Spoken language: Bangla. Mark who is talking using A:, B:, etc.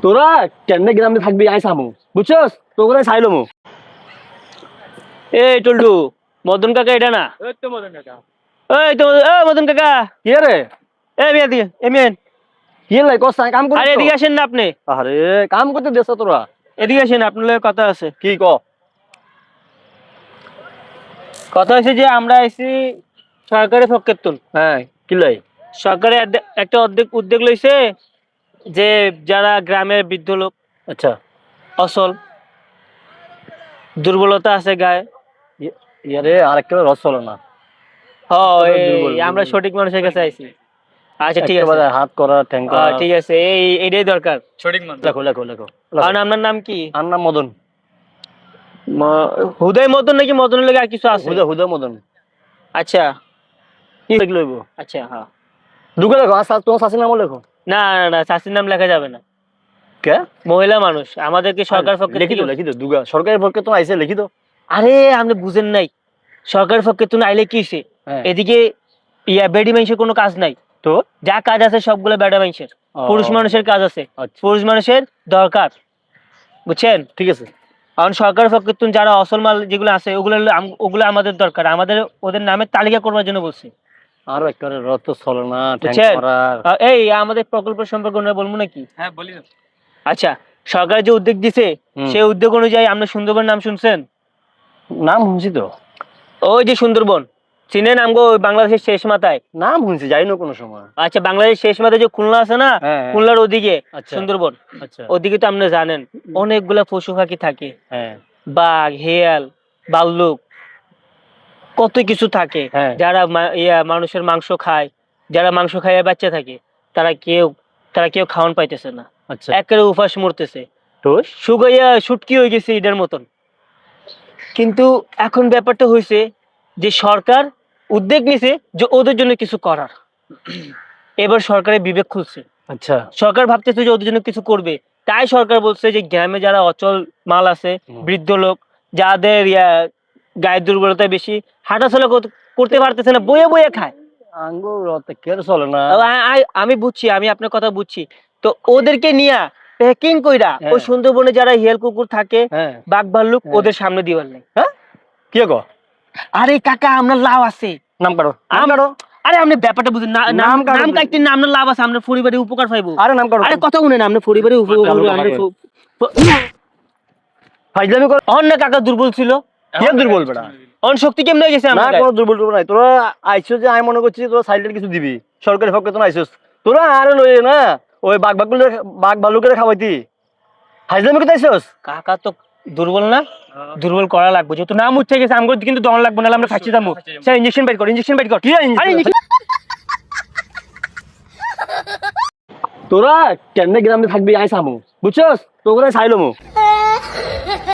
A: তোরা কেমনে গ্রামে থাকবি আই সামু বুঝছস তোরে চাইলমু।
B: এই টুলটু, মদন কাকা এটা না?
C: এই তো মদন কাকা।
B: এই তো মদন কাকা।
A: কি রে
B: এই মিয়া দিকে এমিয়েন।
A: কি লাই কষ্ট কাম করছিস?
B: আরে এদিকে আসেন না আপনি।
A: আরে কাম করতে দেছ তোরা?
B: এদিকে আসেন, আপনার লগে কথা আছে।
A: কি ক?
B: কথা হচ্ছে যে আমরা আইছি সরকারের পক্ষের তুন।
A: হ্যাঁ কি লাই?
B: সরকারে একটা উদ্যোগ লইছে যে যারা গ্রামের বৃদ্ধ লোক,
A: আচ্ছা
B: অসল দুর্বলতা আছে গায়ে।
A: ইয়ারে আরেকটা রস চলো না।
B: আমরা সঠিক মানুষের কাছে আইছি। আচ্ছা ঠিক আছে,
A: হাত করা ঠ্যাং করা
B: ঠিক আছে, এইটাই দরকার।
C: সঠিক মানুষ।
A: লেখো লেখো লেখো।
B: আর আপনার নাম কি?
A: আর নাম মদন।
B: হুদয় মদন নাকি মদনের লাগে আর কিছু আছে?
A: হুদা হুদা মদন।
B: আচ্ছা
A: কি লিখ লইব?
B: আচ্ছা হ্যাঁ,
A: দুটো লেখো। আর তোমার শাশুড়ি নামও লেখো।
B: না না না, শাশুড়ির নাম লেখা যাবে না।
A: কে?
B: মহিলা মানুষ, আমাদেরকে সরকার পক্ষে
A: লিখি তো লিখি তো দুগা সরকারের পক্ষে তো আইছে লিখি তো।
B: আরে আপনি বুঝেন নাই, সরকারের পক্ষে তুমি আইলে কি হইছে? এদিকে বেডি মানুষের কোনো কাজ নাই,
A: তো
B: যা কাজ আছে সবগুলো বেডা মানুষের। পুরুষ মানুষের কাজ আছে, পুরুষ মানুষের দরকার, বুঝছেন?
A: ঠিক আছে।
B: কারণ সরকারের পক্ষে তুমি যারা অসল মাল যেগুলো আছে ওগুলো আমাদের দরকার, আমাদের ওদের নামে তালিকা করবার জন্য বলছি।
A: আরো একটা রত চলে না ঠ্যাং
B: বুঝছেন?
A: করা।
B: এই আমাদের প্রকল্প সম্পর্কে বলবো নাকি?
C: হ্যাঁ বলি না।
B: আচ্ছা, সরকার যে উদ্যোগ দিছে সেই উদ্যোগ অনুযায়ী আমরা সুন্দরবন নাম শুনছেন?
A: নাম শুনছি তো।
B: ওই যে সুন্দরবন চিনেন? আমগো বাংলাদেশের শেষ মাথায়।
A: নাম শুনছি, যাই না কোনো সময়।
B: আচ্ছা, বাংলাদেশের শেষ মাথায় যে খুলনা আছে না, খুলনার ওদিকে সুন্দরবন।
A: আচ্ছা
B: ওদিকে তো আপনি জানেন অনেকগুলা পশু পাখি থাকে।
A: হ্যাঁ,
B: বাঘ, হেয়াল, ভাল্লুক, কত কিছু থাকে। যারা মানুষের মাংস খায়, যারা মাংস খাইয়ে বাচ্চা থাকে, তারা কেউ খাওয়ান পাইতেছে না।
A: আচ্ছা
B: একেবারে উপাস মরতেছে,
A: তো
B: শুকাইয়া শুটকি হয়ে গেছে এদের মতন। কিন্তু এখন ব্যাপারটা হয়েছে যে সরকার উদ্যোগ নিছে যে ওদের জন্য কিছু করার। এবার সরকারের বিবেক খুলছে।
A: আচ্ছা,
B: সরকার ভাবতেছে যে ওদের জন্য কিছু করবে, তাই সরকার বলছে যে গ্রামে যারা অচল মাল আছে, বৃদ্ধ লোক, যাদের গায়ের দুর্বলতা বেশি, হাঁটাচলা করতে পারতেছে না, বয়ে বয়ে খায়,
A: চলে না।
B: আমি বুঝছি, আমি আপনার কথা বুঝছি। তো ওদেরকে নিয়ে প্যাকিং কইরা ওই সুন্দরবনে যারা হিয়াল কুকুর থাকে, বাঘ ভাল্লুক, ওদের সামনে দিবার নাই।
A: হ্যাঁ কি গো?
B: আরে কাকা, আমরা লাভ আছে।
A: নাম কাটো।
B: আরে আপনি ব্যাপারটা বুঝেন না, নাম কাটতে না, আপনার লাভ আছে, আমরা পরিবারে উপকার পাইবো।
A: আরে নাম কাটো।
B: আরে কথা শুনেন, আমরা পরিবারে
A: ফাইজলামি কর।
B: অন্য কাকা দুর্বল ছিল।
A: কি দুর্বল বেটা?
B: অন শক্তি কেমনে হয়ে গেছে?
A: না কোনো দুর্বল নাই। তোরা আইছো যে আমি মনে করছি তোরা সাইডের কিছু দিবি, সরকারি পক্ষে তো আইছোস তোরা। আরে লই না ওই বাঘ ভাল্লুকের খাওয়াইতি। ফাইজলামি করতে আইছোস?
B: কাকা তো দুর্বল না, দুর্বল করা লাগবে, যেহেতু নাম উঠে গেছে আমগো কিন্তু দম লাগবে, না আমরা খাচ্ছি যাবো। স্যার ইনজেকশন বাইট কর, ইনজেকশন বাইট কর।
A: তোরা কেমনে গ্রামে থাকবি আই সামু বুঝছস? তোরে চাইলমু।